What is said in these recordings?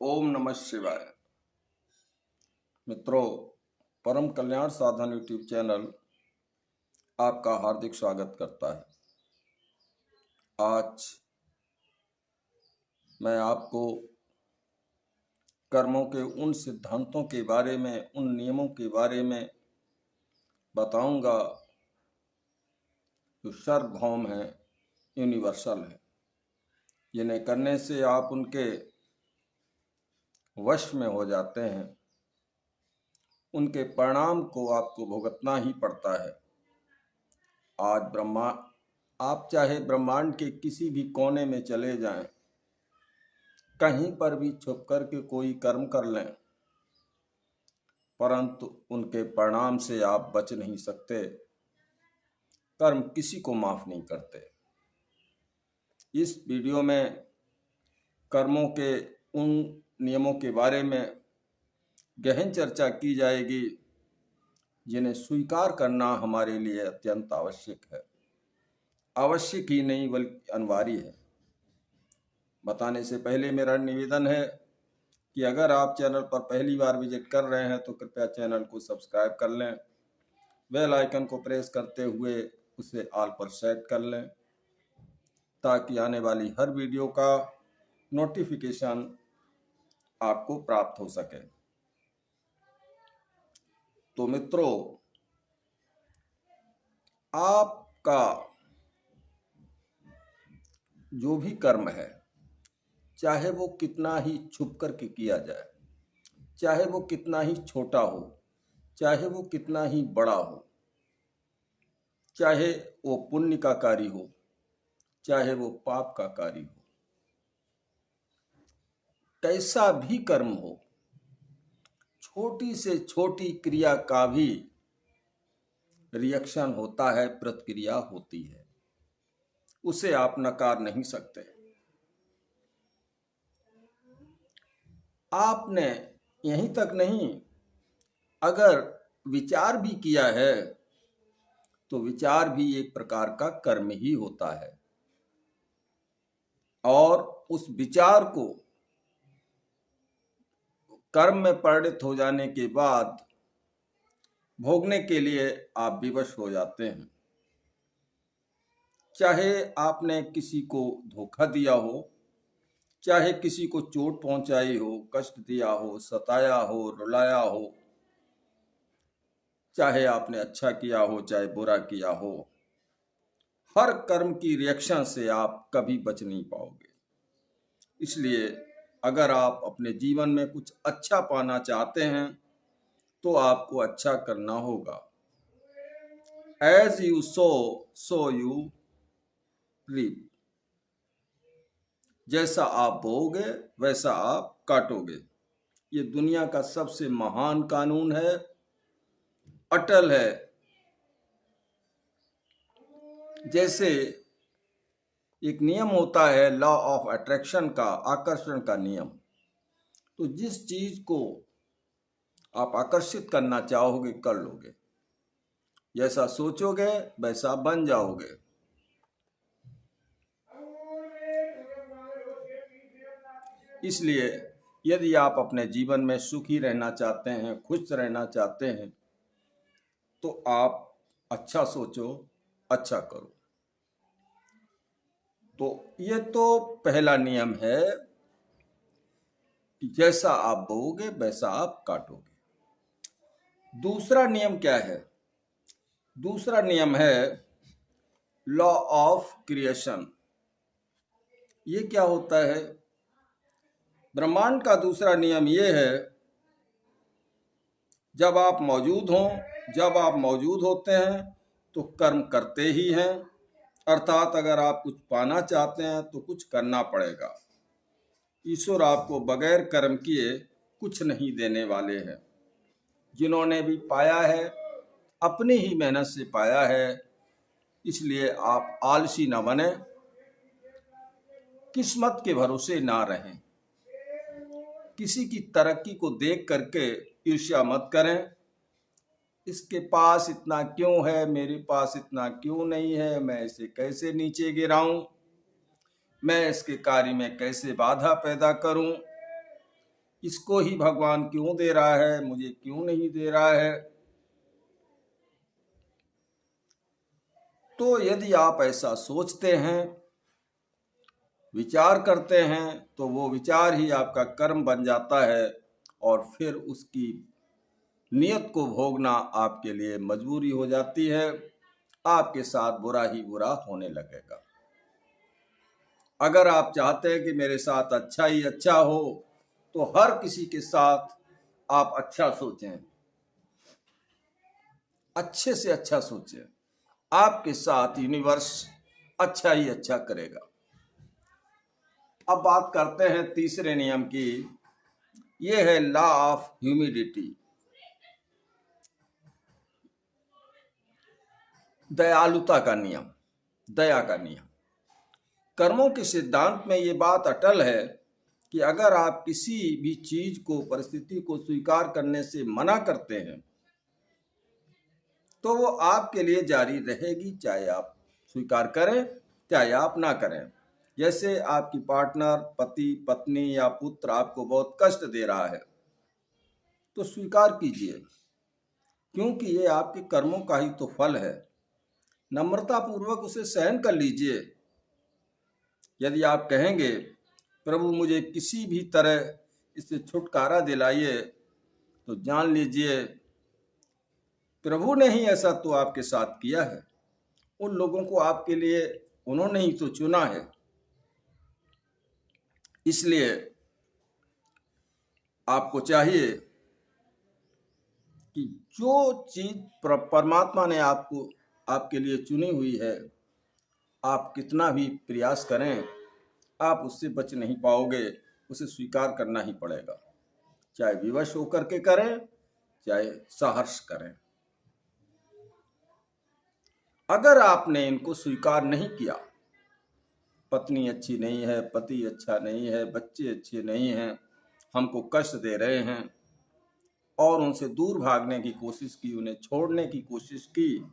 ओम नमः शिवाय। मित्रों, परम कल्याण साधन यूट्यूब चैनल आपका हार्दिक स्वागत करता है। आज मैं आपको कर्मों के उन सिद्धांतों के बारे में, उन नियमों के बारे में बताऊंगा जो सार्वभौम है, यूनिवर्सल है, जिन्हें करने से आप उनके वश में हो जाते हैं। उनके परिणाम को आपको भुगतना ही पड़ता है। आज आप चाहे ब्रह्मांड के किसी भी कोने में चले जाएं, कहीं पर भी छुप कर के कोई कर्म कर लें, परंतु उनके परिणाम से आप बच नहीं सकते। कर्म किसी को माफ नहीं करते। इस वीडियो में कर्मों के उन नियमों के बारे में गहन चर्चा की जाएगी जिन्हें स्वीकार करना हमारे लिए अत्यंत आवश्यक है। आवश्यक ही नहीं बल्कि अनिवार्य है। बताने से पहले मेरा निवेदन है कि अगर आप चैनल पर पहली बार विजिट कर रहे हैं तो कृपया चैनल को सब्सक्राइब कर लें, बेल आइकन को प्रेस करते हुए उसे ऑल पर सेट कर लें ताकि आने वाली हर वीडियो का नोटिफिकेशन आपको प्राप्त हो सके। तो मित्रों, आपका जो भी कर्म है, चाहे वो कितना ही छुप करके किया जाए, चाहे वो कितना ही छोटा हो, चाहे वो कितना ही बड़ा हो, चाहे वो पुण्य का कार्य हो, चाहे वो पाप का कार्य हो, कैसा भी कर्म हो, छोटी से छोटी क्रिया का भी रिएक्शन होता है, प्रतिक्रिया होती है। उसे आप नकार नहीं सकते। आपने यहीं तक नहीं, अगर विचार भी किया है तो विचार भी एक प्रकार का कर्म ही होता है, और उस विचार को कर्म में परिणत हो जाने के बाद भोगने के लिए आप विवश हो जाते हैं। चाहे आपने किसी को धोखा दिया हो, चाहे किसी को चोट पहुंचाई हो, कष्ट दिया हो, सताया हो, रुलाया हो, चाहे आपने अच्छा किया हो, चाहे बुरा किया हो, हर कर्म की रिएक्शन से आप कभी बच नहीं पाओगे। इसलिए अगर आप अपने जीवन में कुछ अच्छा पाना चाहते हैं तो आपको अच्छा करना होगा। As you sow you reap. जैसा आप बोओगे वैसा आप काटोगे। ये दुनिया का सबसे महान कानून है, अटल है। जैसे एक नियम होता है लॉ ऑफ अट्रैक्शन का, आकर्षण का नियम, तो जिस चीज को आप आकर्षित करना चाहोगे कर लोगे। जैसा सोचोगे वैसा बन जाओगे। इसलिए यदि आप अपने जीवन में सुखी रहना चाहते हैं, खुश रहना चाहते हैं, तो आप अच्छा सोचो, अच्छा करो। तो ये तो पहला नियम है कि जैसा आप बोओगे वैसा आप काटोगे। दूसरा नियम क्या है? दूसरा नियम है लॉ ऑफ क्रिएशन। ये क्या होता है? ब्रह्मांड का दूसरा नियम ये है, जब आप मौजूद हों, जब आप मौजूद होते हैं तो कर्म करते ही हैं। अर्थात अगर आप कुछ पाना चाहते हैं तो कुछ करना पड़ेगा। ईश्वर आपको बगैर कर्म किए कुछ नहीं देने वाले हैं। जिन्होंने भी पाया है अपनी ही मेहनत से पाया है। इसलिए आप आलसी न बने, किस्मत के भरोसे ना रहें। किसी की तरक्की को देख करके ईर्ष्या मत करें। इसके पास इतना क्यों है, मेरे पास इतना क्यों नहीं है, मैं इसे कैसे नीचे गिराऊं, मैं इसके कार्य में कैसे बाधा पैदा करूं। इसको ही भगवान क्यों दे रहा है, मुझे क्यों नहीं दे रहा है। तो यदि आप ऐसा सोचते हैं, विचार करते हैं, तो वो विचार ही आपका कर्म बन जाता है और फिर उसकी नियत को भोगना आपके लिए मजबूरी हो जाती है। आपके साथ बुरा ही बुरा होने लगेगा। अगर आप चाहते हैं कि मेरे साथ अच्छा ही अच्छा हो, तो हर किसी के साथ आप अच्छा सोचें, अच्छे से अच्छा सोचें। आपके साथ यूनिवर्स अच्छा ही अच्छा करेगा। अब बात करते हैं तीसरे नियम की। यह है लॉ ऑफ ह्यूमिडिटी, दयालुता का नियम, दया का नियम। कर्मों के सिद्धांत में ये बात अटल है कि अगर आप किसी भी चीज को, परिस्थिति को स्वीकार करने से मना करते हैं, तो वो आपके लिए जारी रहेगी, चाहे आप स्वीकार करें चाहे आप ना करें। जैसे आपकी पार्टनर, पति, पत्नी या पुत्र आपको बहुत कष्ट दे रहा है, तो स्वीकार कीजिए, क्योंकि ये आपके कर्मों का ही तो फल है। नम्रता पूर्वक उसे सहन कर लीजिए। यदि आप कहेंगे प्रभु मुझे किसी भी तरह इससे छुटकारा दिलाइए, तो जान लीजिए प्रभु ने ही ऐसा तो आपके साथ किया है। उन लोगों को आपके लिए उन्होंने ही तो चुना है। इसलिए आपको चाहिए कि जो चीज परमात्मा ने आपको, आपके लिए चुनी हुई है, आप कितना भी प्रयास करें, आप उससे बच नहीं पाओगे। उसे स्वीकार करना ही पड़ेगा, चाहे विवश होकर के करें चाहे सहर्ष करें। अगर आपने इनको स्वीकार नहीं किया, पत्नी अच्छी नहीं है, पति अच्छा नहीं है, बच्चे अच्छे नहीं हैं, हमको कष्ट दे रहे हैं, और उनसे दूर भागने की कोशिश की, उन्हें छोड़ने की कोशिश की,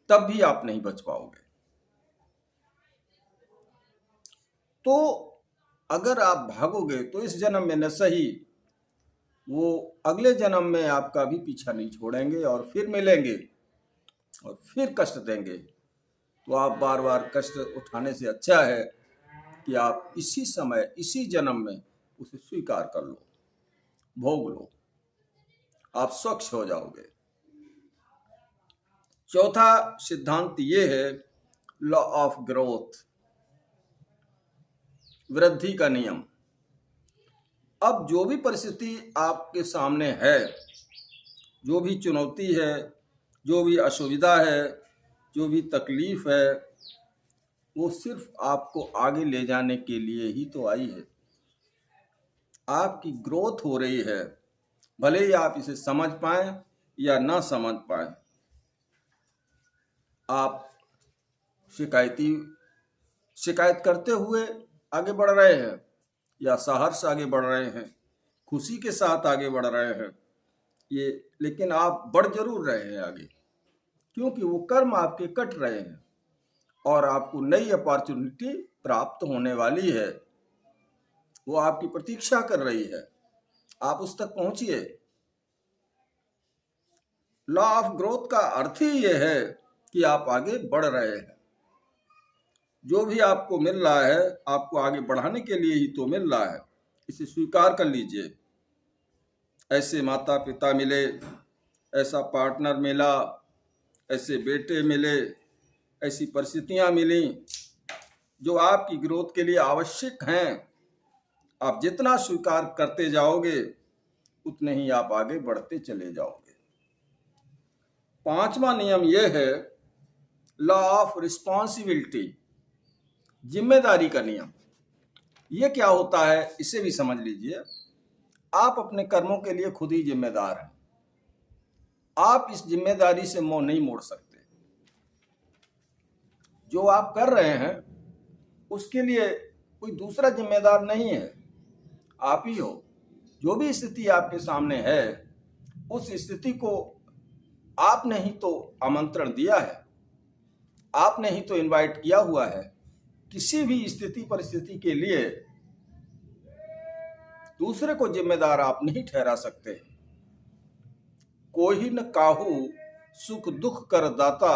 तब भी आप नहीं बच पाओगे। तो अगर आप भागोगे तो इस जन्म में न सही, वो अगले जन्म में आपका भी पीछा नहीं छोड़ेंगे और फिर मिलेंगे और फिर कष्ट देंगे। तो आप बार बार कष्ट उठाने से अच्छा है कि आप इसी समय, इसी जन्म में उसे स्वीकार कर लो, भोग लो, आप स्वच्छ हो जाओगे। चौथा सिद्धांत ये है लॉ ऑफ ग्रोथ, वृद्धि का नियम। अब जो भी परिस्थिति आपके सामने है, जो भी चुनौती है, जो भी असुविधा है, जो भी तकलीफ है, वो सिर्फ आपको आगे ले जाने के लिए ही तो आई है। आपकी ग्रोथ हो रही है, भले ही आप इसे समझ पाए या ना समझ पाए। आप शिकायत करते हुए आगे बढ़ रहे हैं या सहर्ष आगे बढ़ रहे हैं, खुशी के साथ आगे बढ़ रहे हैं, ये लेकिन आप बढ़ जरूर रहे हैं आगे, क्योंकि वो कर्म आपके कट रहे हैं और आपको नई अपॉर्चुनिटी प्राप्त होने वाली है। वो आपकी प्रतीक्षा कर रही है, आप उस तक पहुंचिए। लॉ ऑफ ग्रोथ का अर्थ ही ये है कि आप आगे बढ़ रहे हैं। जो भी आपको मिल रहा है, आपको आगे बढ़ाने के लिए ही तो मिल रहा है, इसे स्वीकार कर लीजिए। ऐसे माता पिता मिले, ऐसा पार्टनर मिला, ऐसे बेटे मिले, ऐसी परिस्थितियां मिली जो आपकी ग्रोथ के लिए आवश्यक हैं। आप जितना स्वीकार करते जाओगे उतने ही आप आगे बढ़ते चले जाओगे। पांचवा नियम यह है लॉ ऑफ रिस्पॉन्सिबिलिटी, जिम्मेदारी का नियम। ये क्या होता है, इसे भी समझ लीजिए। आप अपने कर्मों के लिए खुद ही जिम्मेदार हैं। आप इस जिम्मेदारी से मुंह नहीं मोड़ सकते। जो आप कर रहे हैं उसके लिए कोई दूसरा जिम्मेदार नहीं है, आप ही हो। जो भी स्थिति आपके सामने है, उस स्थिति को आपने ही तो आमंत्रण दिया है, आपने ही तो इनवाइट किया हुआ है। किसी भी स्थिति परिस्थिति के लिए दूसरे को जिम्मेदार आप नहीं ठहरा सकते। कोई न काहू सुख दुख कर दाता,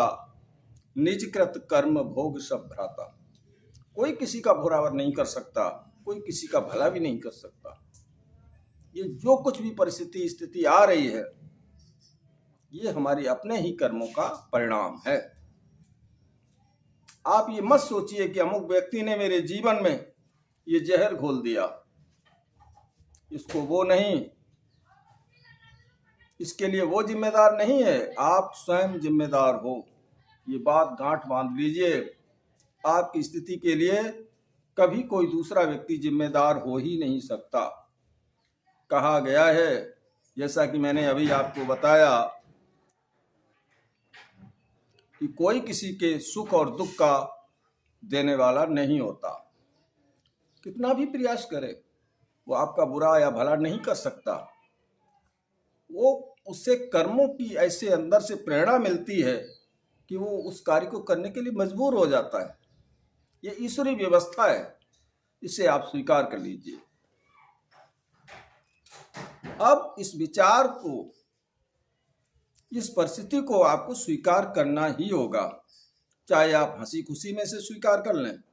निज कृत कर्म भोग सब भ्राता। कोई किसी का बुरा नहीं कर सकता, कोई किसी का भला भी नहीं कर सकता। ये जो कुछ भी परिस्थिति स्थिति आ रही है, ये हमारे अपने ही कर्मों का परिणाम है। आप ये मत सोचिए कि अमुक व्यक्ति ने मेरे जीवन में ये जहर घोल दिया, इसको वो नहीं, इसके लिए वो जिम्मेदार नहीं है। आप स्वयं जिम्मेदार हो। ये बात गांठ बांध लीजिए। आपकी स्थिति के लिए कभी कोई दूसरा व्यक्ति जिम्मेदार हो ही नहीं सकता। कहा गया है, जैसा कि मैंने अभी आपको बताया, कि कोई किसी के सुख और दुख का देने वाला नहीं होता। कितना भी प्रयास करे, वो आपका बुरा या भला नहीं कर सकता। वो उससे कर्मों की ऐसे अंदर से प्रेरणा मिलती है कि वो उस कार्य को करने के लिए मजबूर हो जाता है। ये ईश्वरीय व्यवस्था है, इसे आप स्वीकार कर लीजिए। अब इस विचार को, इस परिस्थिति को आपको स्वीकार करना ही होगा। चाहे आप हंसी खुशी में से स्वीकार कर लें,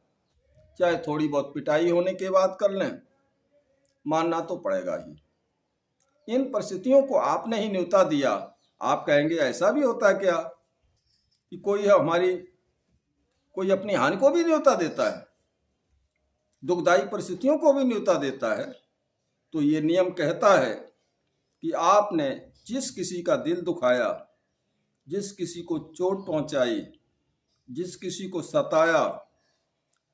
चाहे थोड़ी बहुत पिटाई होने के बाद कर लें, मानना तो पड़ेगा ही। इन परिस्थितियों को आपने ही न्योता दिया। आप कहेंगे ऐसा भी होता है क्या कि कोई अपनी हानि को भी न्योता देता है, दुखदायी परिस्थितियों को भी न्योता देता है। तो ये नियम कहता है कि आपने जिस किसी का दिल दुखाया, जिस किसी को चोट पहुंचाई, जिस किसी को सताया,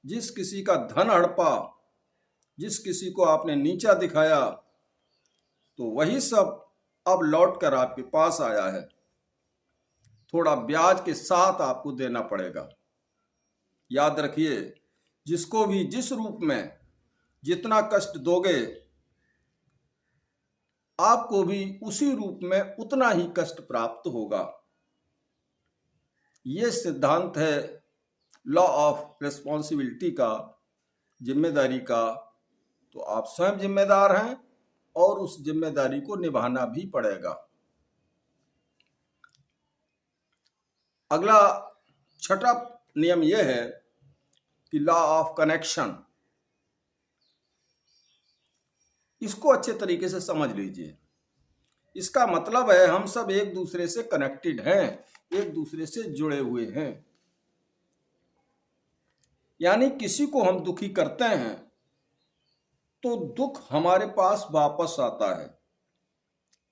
जिस किसी का धन हड़पा, जिस किसी को आपने नीचा दिखाया, तो वही सब अब लौट कर आपके पास आया है। थोड़ा ब्याज के साथ आपको देना पड़ेगा। याद रखिए, जिसको भी जिस रूप में जितना कष्ट दोगे, आपको भी उसी रूप में उतना ही कष्ट प्राप्त होगा। ये सिद्धांत है लॉ ऑफ रिस्पॉन्सिबिलिटी का, जिम्मेदारी का। तो आप स्वयं जिम्मेदार हैं और उस जिम्मेदारी को निभाना भी पड़ेगा। अगला छठा नियम यह है कि लॉ ऑफ कनेक्शन। इसको अच्छे तरीके से समझ लीजिए। इसका मतलब है हम सब एक दूसरे से कनेक्टेड हैं, एक दूसरे से जुड़े हुए हैं। यानी किसी को हम दुखी करते हैं तो दुख हमारे पास वापस आता है।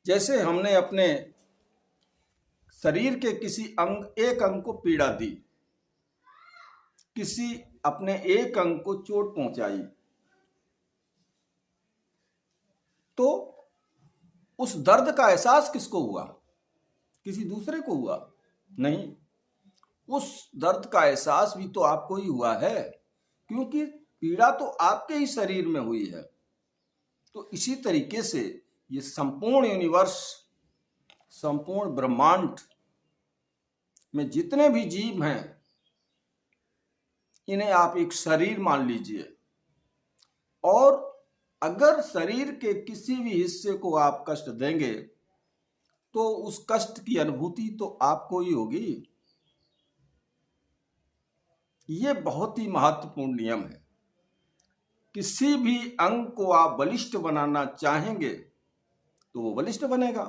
जैसे हमने अपने शरीर के किसी एक अंग को पीड़ा दी, किसी अपने एक अंग को चोट पहुंचाई, तो उस दर्द का एहसास किसको हुआ? किसी दूसरे को हुआ? नहीं, उस दर्द का एहसास भी तो आपको ही हुआ है, क्योंकि पीड़ा तो आपके ही शरीर में हुई है। तो इसी तरीके से ये संपूर्ण यूनिवर्स, संपूर्ण ब्रह्मांड में जितने भी जीव हैं, इन्हें आप एक शरीर मान लीजिए। और अगर शरीर के किसी भी हिस्से को आप कष्ट देंगे तो उस कष्ट की अनुभूति तो आपको ही होगी। ये बहुत ही महत्वपूर्ण नियम है। किसी भी अंग को आप बलिष्ठ बनाना चाहेंगे तो वो बलिष्ठ बनेगा।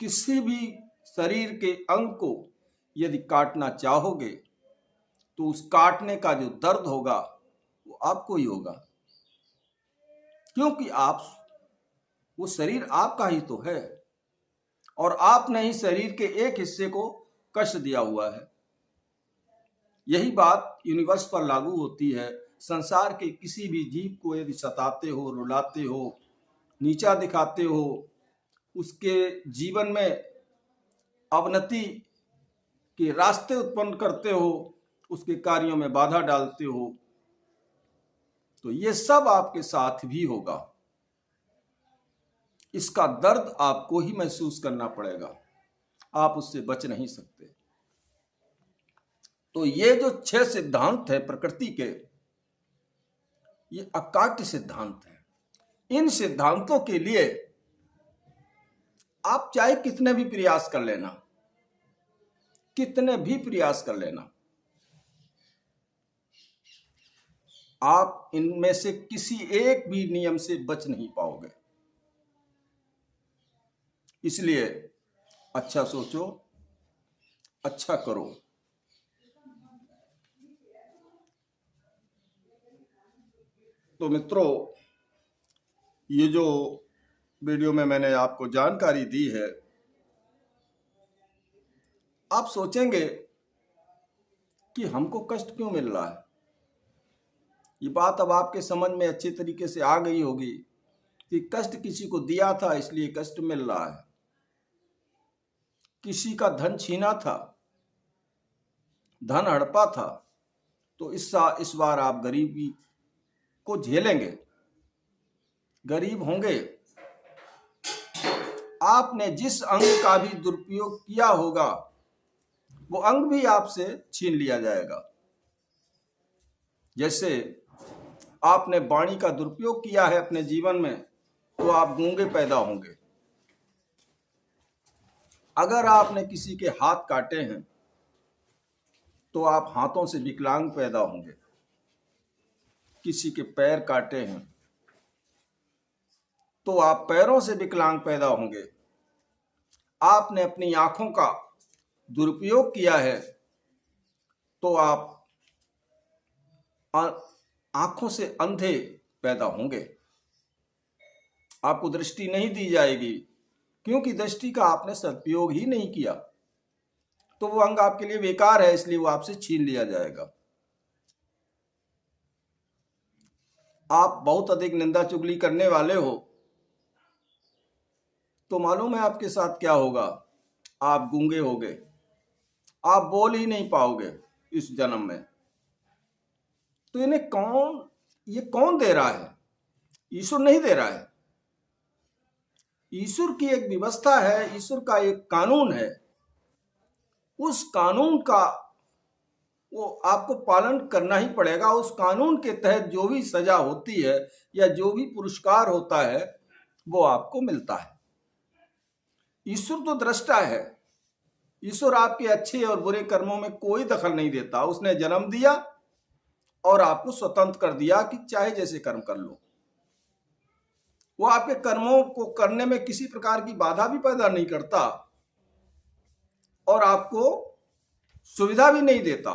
किसी भी शरीर के अंग को यदि काटना चाहोगे तो उस काटने का जो दर्द होगा वो आपको ही होगा, क्योंकि वो शरीर आपका ही तो है और आपने ही शरीर के एक हिस्से को कष्ट दिया हुआ है। यही बात यूनिवर्स पर लागू होती है। संसार के किसी भी जीव को यदि सताते हो, रुलाते हो, नीचा दिखाते हो, उसके जीवन में अवनति के रास्ते उत्पन्न करते हो, उसके कार्यों में बाधा डालते हो, तो ये सब आपके साथ भी होगा। इसका दर्द आपको ही महसूस करना पड़ेगा, आप उससे बच नहीं सकते। तो ये जो 6 सिद्धांत है प्रकृति के, ये अकाट्य सिद्धांत है। इन सिद्धांतों के लिए आप चाहे कितने भी प्रयास कर लेना, कितने भी प्रयास कर लेना, आप इनमें से किसी एक भी नियम से बच नहीं पाओगे। इसलिए अच्छा सोचो, अच्छा करो। तो मित्रों, ये जो वीडियो में मैंने आपको जानकारी दी है, आप सोचेंगे कि हमको कष्ट क्यों मिल रहा है। ये बात अब आपके समझ में अच्छे तरीके से आ गई होगी कि कष्ट किसी को दिया था इसलिए कष्ट मिल रहा है, किसी का धन छीना था, धन हड़पा था, तो इस बार आप गरीबी को झेलेंगे, गरीब होंगे। आपने जिस अंग का भी दुरुपयोग किया होगा वो अंग भी आपसे छीन लिया जाएगा। जैसे आपने वाणी का दुरुपयोग किया है अपने जीवन में, तो आप गूंगे पैदा होंगे। अगर आपने किसी के हाथ काटे हैं तो आप हाथों से विकलांग पैदा होंगे। किसी के पैर काटे हैं तो आप पैरों से विकलांग पैदा होंगे। आपने अपनी आंखों का दुरुपयोग किया है तो आप आंखों से अंधे पैदा होंगे। आपको दृष्टि नहीं दी जाएगी क्योंकि दृष्टि का आपने सदुपयोग ही नहीं किया, तो वो अंग आपके लिए बेकार है, इसलिए वो आपसे छीन लिया जाएगा। आप बहुत अधिक निंदा चुगली करने वाले हो तो मालूम है आपके साथ क्या होगा। आप गूंगे होगे, आप बोल ही नहीं पाओगे इस जन्म में। तो ये कौन दे रहा है? ईश्वर नहीं दे रहा है। ईश्वर की एक व्यवस्था है, ईश्वर का एक कानून है। उस कानून का वो आपको पालन करना ही पड़ेगा। उस कानून के तहत जो भी सजा होती है या जो भी पुरस्कार होता है वो आपको मिलता है। ईश्वर तो दृष्टा है। ईश्वर आपके अच्छे और बुरे कर्मों में कोई दखल नहीं देता। उसने जन्म दिया और आपको स्वतंत्र कर दिया कि चाहे जैसे कर्म कर लो। वो आपके कर्मों को करने में किसी प्रकार की बाधा भी पैदा नहीं करता और आपको सुविधा भी नहीं देता।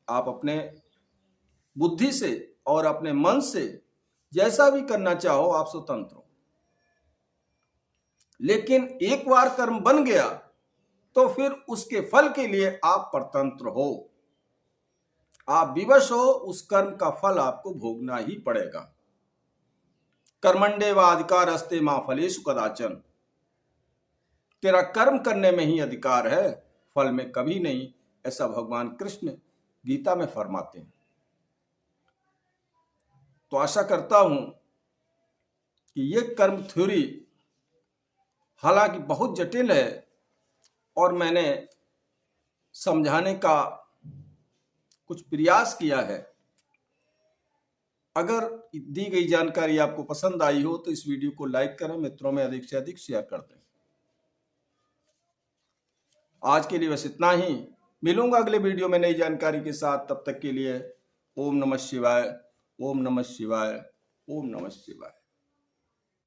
आप अपने बुद्धि से और अपने मन से जैसा भी करना चाहो आप स्वतंत्र हो। लेकिन एक बार कर्म बन गया तो फिर उसके फल के लिए आप परतंत्र हो। आप विवश हो, उस कर्म का फल आपको भोगना ही पड़ेगा। कर्मण्येव अधिकारस्ते मा फलेषु कदाचन। तेरा कर्म करने में ही अधिकार है, फल में कभी नहीं, ऐसा भगवान कृष्ण गीता में फरमाते हैं। तो आशा करता हूं कि ये कर्म थ्योरी हालांकि बहुत जटिल है और मैंने समझाने का कुछ प्रयास किया है। अगर दी गई जानकारी आपको पसंद आई हो तो इस वीडियो को लाइक करें, मित्रों में अधिक से अधिक शेयर कर दें। आज के लिए बस इतना ही। मिलूंगा अगले वीडियो में नई जानकारी के साथ। तब तक के लिए ओम नमः शिवाय, ओम नमः शिवाय, ओम नमः शिवाय।